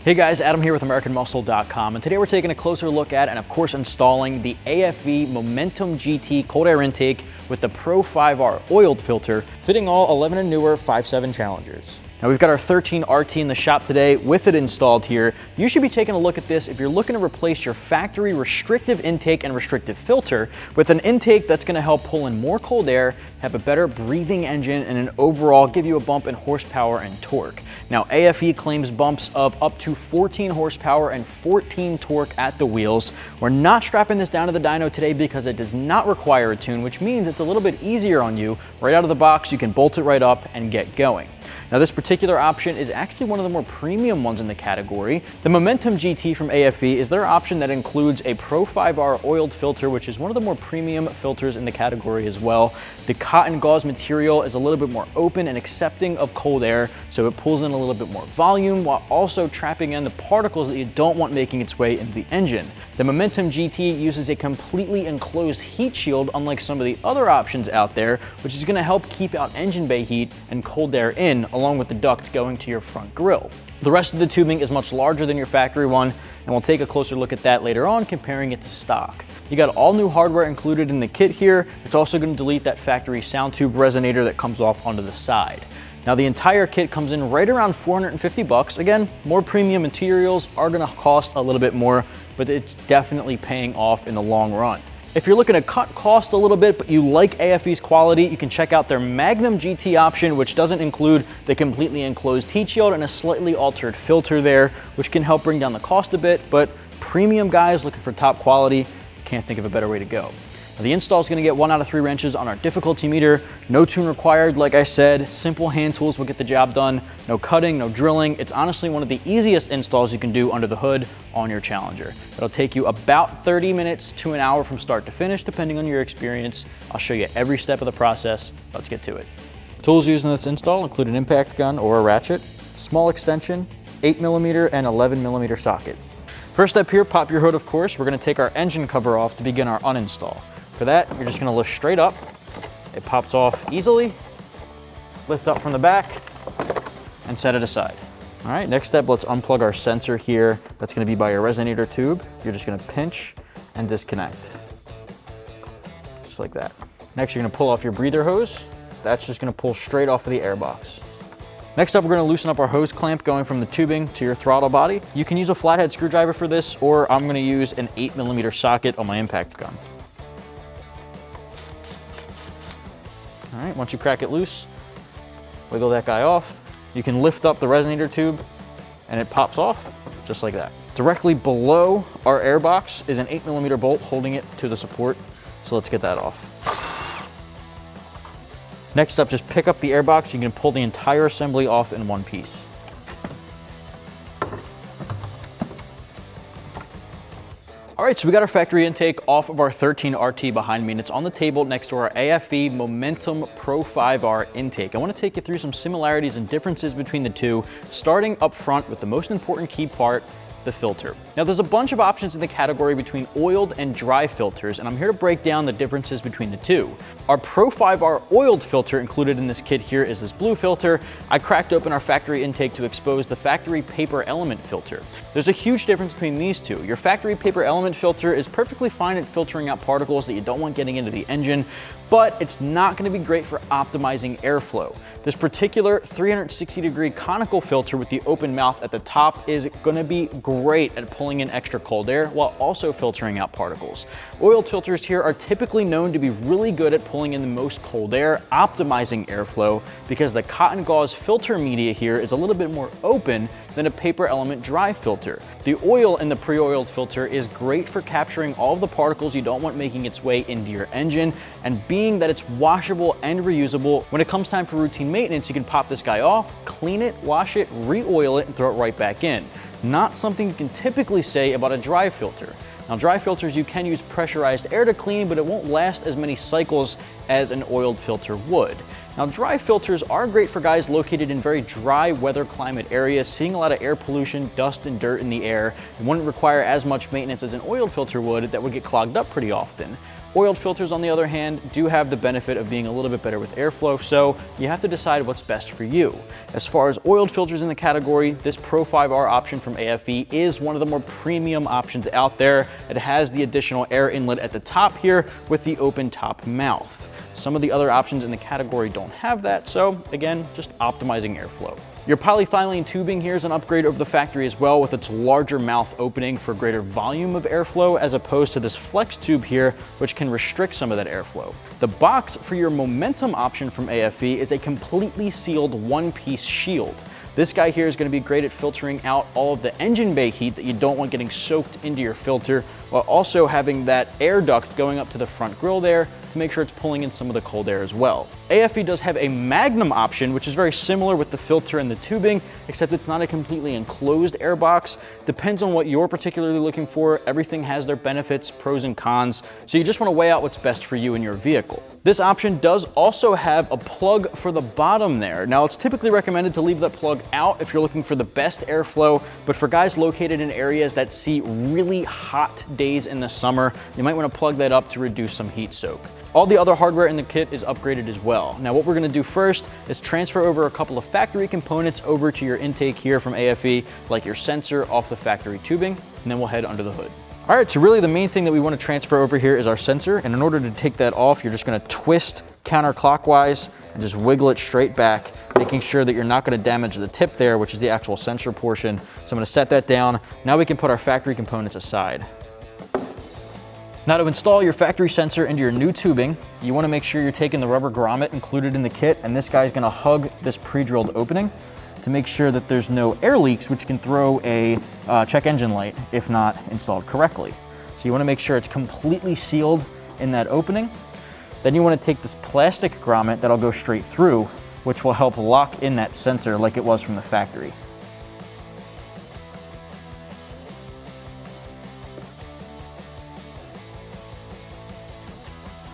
Hey guys, Adam here with AmericanMuscle.com, and today we're taking a closer look at and of course installing the AFE Momentum GT cold air intake with the Pro 5R oiled filter, fitting all 11 and newer 5.7 Challengers. Now we've got our 13 RT in the shop today with it installed here. You should be taking a look at this if you're looking to replace your factory restrictive intake and restrictive filter with an intake that's going to help pull in more cold air, have a better breathing engine, and an overall give you a bump in horsepower and torque. Now AFE claims bumps of up to 14 horsepower and 14 torque at the wheels. We're not strapping this down to the dyno today because it does not require a tune, which means it's a little bit easier on you. Right out of the box, you can bolt it right up and get going. Now this particular option is actually one of the more premium ones in the category. The Momentum GT from AFE is their option that includes a Pro 5R oiled filter, which is one of the more premium filters in the category as well. The cotton gauze material is a little bit more open and accepting of cold air, so it pulls in a little bit more volume while also trapping in the particles that you don't want making its way into the engine. The Momentum GT uses a completely enclosed heat shield, unlike some of the other options out there, which is going to help keep out engine bay heat and cold air in, along with the duct going to your front grille. The rest of the tubing is much larger than your factory one, and we'll take a closer look at that later on, comparing it to stock. You got all new hardware included in the kit here. It's also going to delete that factory sound tube resonator that comes off onto the side. Now the entire kit comes in right around 450 bucks. Again, more premium materials are going to cost a little bit more, but it's definitely paying off in the long run. If you're looking to cut cost a little bit, but you like AFE's quality, you can check out their Magnum GT option, which doesn't include the completely enclosed heat shield and a slightly altered filter there, which can help bring down the cost a bit, but premium guys looking for top quality, can't think of a better way to go. Now, the install is going to get 1 out of 3 wrenches on our difficulty meter. No tune required, like I said. Simple hand tools will get the job done. No cutting, no drilling. It's honestly one of the easiest installs you can do under the hood on your Challenger. It'll take you about 30 minutes to an hour from start to finish, depending on your experience. I'll show you every step of the process. Let's get to it. Tools used in this install include an impact gun or a ratchet, small extension, 8mm and 11mm socket. First step here, pop your hood, of course. We're going to take our engine cover off to begin our uninstall. For that, you're just going to lift straight up. It pops off easily. Lift up from the back and set it aside. All right, next step, let's unplug our sensor here. That's going to be by your resonator tube. You're just going to pinch and disconnect. Just like that. Next, you're going to pull off your breather hose. That's just going to pull straight off of the air box. Next up, we're going to loosen up our hose clamp going from the tubing to your throttle body. You can use a flathead screwdriver for this, or I'm going to use an 8mm socket on my impact gun. All right, once you crack it loose, wiggle that guy off. You can lift up the resonator tube and it pops off just like that. Directly below our air box is an 8mm bolt holding it to the support. So let's get that off. Next up, just pick up the air box. You can pull the entire assembly off in one piece. All right, so we got our factory intake off of our 13 RT behind me, and it's on the table next to our AFE Momentum Pro 5R intake. I want to take you through some similarities and differences between the two, starting up front with the most important key part, the filter. Now there's a bunch of options in the category between oiled and dry filters, and I'm here to break down the differences between the two. Our Pro 5R oiled filter included in this kit here is this blue filter. I cracked open our factory intake to expose the factory paper element filter. There's a huge difference between these two. Your factory paper element filter is perfectly fine at filtering out particles that you don't want getting into the engine, but it's not going to be great for optimizing airflow. This particular 360-degree conical filter with the open mouth at the top is going to be great at pulling in extra cold air while also filtering out particles. Oiled filters here are typically known to be really good at pulling in the most cold air, optimizing airflow, because the cotton gauze filter media here is a little bit more open than a paper element dry filter. The oil in the pre-oiled filter is great for capturing all of the particles you don't want making its way into your engine, and being that it's washable and reusable, when it comes time for routine maintenance, you can pop this guy off, clean it, wash it, re-oil it, and throw it right back in. Not something you can typically say about a dry filter. Now, dry filters, you can use pressurized air to clean, but it won't last as many cycles as an oiled filter would. Now, dry filters are great for guys located in very dry weather climate areas, seeing a lot of air pollution, dust and dirt in the air, and wouldn't require as much maintenance as an oiled filter would that would get clogged up pretty often. Oiled filters, on the other hand, do have the benefit of being a little bit better with airflow, so you have to decide what's best for you. As far as oiled filters in the category, this Pro 5R option from AFE is one of the more premium options out there. It has the additional air inlet at the top here with the open top mouth. Some of the other options in the category don't have that, so again, just optimizing airflow. Your polyethylene tubing here is an upgrade over the factory as well, with its larger mouth opening for greater volume of airflow, as opposed to this flex tube here, which can restrict some of that airflow. The box for your momentum option from AFE is a completely sealed one-piece shield. This guy here is going to be great at filtering out all of the engine bay heat that you don't want getting soaked into your filter, while also having that air duct going up to the front grille there to make sure it's pulling in some of the cold air as well. AFE does have a Magnum option, which is very similar with the filter and the tubing, except it's not a completely enclosed air box. Depends on what you're particularly looking for. Everything has their benefits, pros and cons, so you just want to weigh out what's best for you and your vehicle. This option does also have a plug for the bottom there. Now, it's typically recommended to leave that plug out if you're looking for the best airflow, but for guys located in areas that see really hot days in the summer, you might want to plug that up to reduce some heat soak. All the other hardware in the kit is upgraded as well. Now, what we're gonna do first is transfer over a couple of factory components over to your intake here from AFE, like your sensor off the factory tubing, and then we'll head under the hood. All right, so really the main thing that we want to transfer over here is our sensor, and in order to take that off, you're just going to twist counterclockwise and just wiggle it straight back, making sure that you're not going to damage the tip there, which is the actual sensor portion. So I'm going to set that down. Now we can put our factory components aside. Now, to install your factory sensor into your new tubing, you want to make sure you're taking the rubber grommet included in the kit, and this guy's going to hug this pre-drilled opening to make sure that there's no air leaks, which can throw a check engine light if not installed correctly. So you want to make sure it's completely sealed in that opening. Then you want to take this plastic grommet that'll go straight through, which will help lock in that sensor like it was from the factory.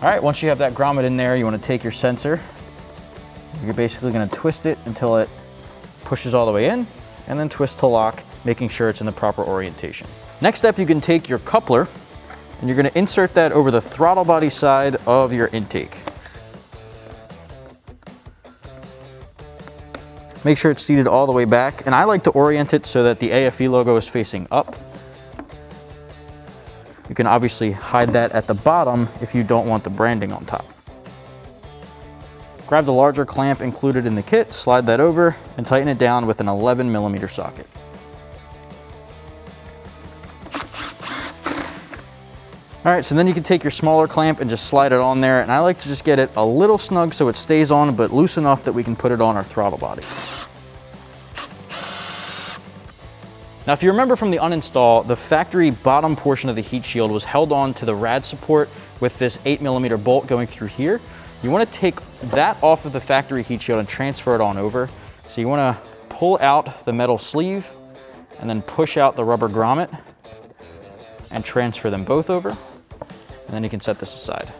All right, once you have that grommet in there, you want to take your sensor. You're basically going to twist it until it pushes all the way in, and then twist to lock, making sure it's in the proper orientation. Next step, you can take your coupler and you're going to insert that over the throttle body side of your intake. Make sure it's seated all the way back, and I like to orient it so that the AFE logo is facing up. You can obviously hide that at the bottom if you don't want the branding on top. Grab the larger clamp included in the kit, slide that over, and tighten it down with an 11mm socket. All right, so then you can take your smaller clamp and just slide it on there, and I like to just get it a little snug so it stays on, but loose enough that we can put it on our throttle body. Now, if you remember from the uninstall, the factory bottom portion of the heat shield was held on to the rad support with this 8mm bolt going through here. You want to take that off of the factory heat shield and transfer it on over. So you want to pull out the metal sleeve and then push out the rubber grommet and transfer them both over. And then you can set this aside.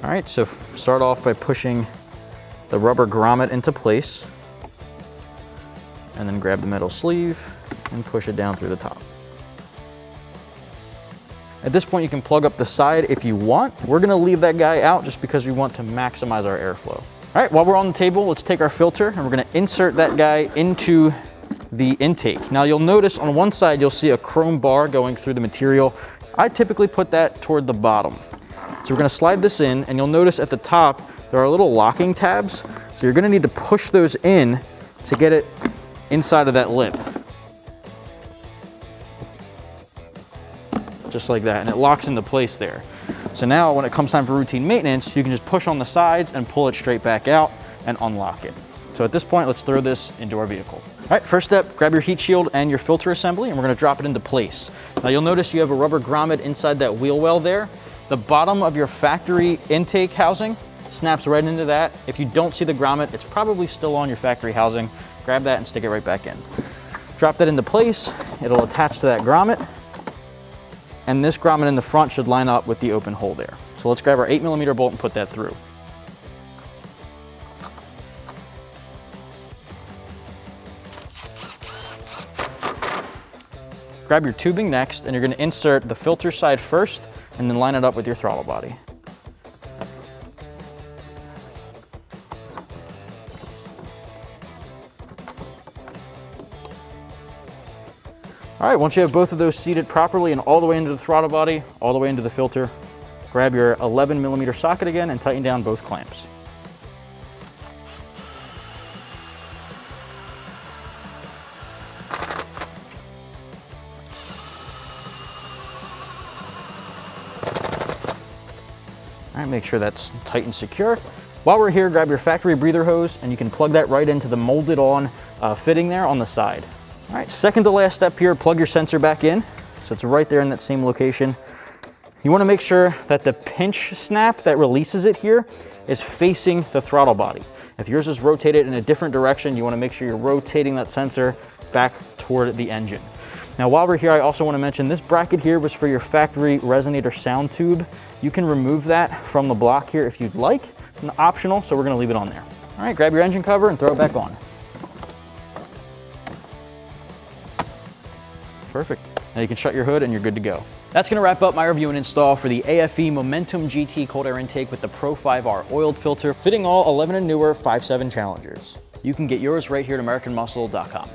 All right, so start off by pushing the rubber grommet into place, and then grab the metal sleeve and push it down through the top. At this point, you can plug up the side if you want. We're gonna leave that guy out just because we want to maximize our airflow. All right, while we're on the table, let's take our filter and we're gonna insert that guy into the intake. Now, you'll notice on one side, you'll see a chrome bar going through the material. I typically put that toward the bottom. So we're gonna slide this in, and you'll notice at the top, there are little locking tabs. So you're gonna need to push those in to get it inside of that lip. Just like that, and it locks into place there. So now when it comes time for routine maintenance, you can just push on the sides and pull it straight back out and unlock it. So at this point, let's throw this into our vehicle. All right, first step, grab your heat shield and your filter assembly, and we're gonna drop it into place. Now you'll notice you have a rubber grommet inside that wheel well there. The bottom of your factory intake housing snaps right into that. If you don't see the grommet, it's probably still on your factory housing. Grab that and stick it right back in. Drop that into place. It'll attach to that grommet. And this grommet in the front should line up with the open hole there. So let's grab our 8mm bolt and put that through. Grab your tubing next, and you're gonna insert the filter side first, and then line it up with your throttle body. All right, once you have both of those seated properly and all the way into the throttle body, all the way into the filter, grab your 11mm socket again and tighten down both clamps. All right, make sure that's tight and secure. While we're here, grab your factory breather hose and you can plug that right into the molded on fitting there on the side. All right, second to last step here, plug your sensor back in. So it's right there in that same location. You wanna make sure that the pinch snap that releases it here is facing the throttle body. If yours is rotated in a different direction, you wanna make sure you're rotating that sensor back toward the engine. Now, while we're here, I also wanna mention this bracket here was for your factory resonator sound tube. You can remove that from the block here if you'd like, optional, so we're gonna leave it on there. All right, grab your engine cover and throw it back on. Perfect. Now you can shut your hood and you're good to go. That's gonna wrap up my review and install for the AFE Momentum GT cold air intake with the Pro 5R oiled filter, fitting all 11 and newer 5.7 Challengers. You can get yours right here at AmericanMuscle.com.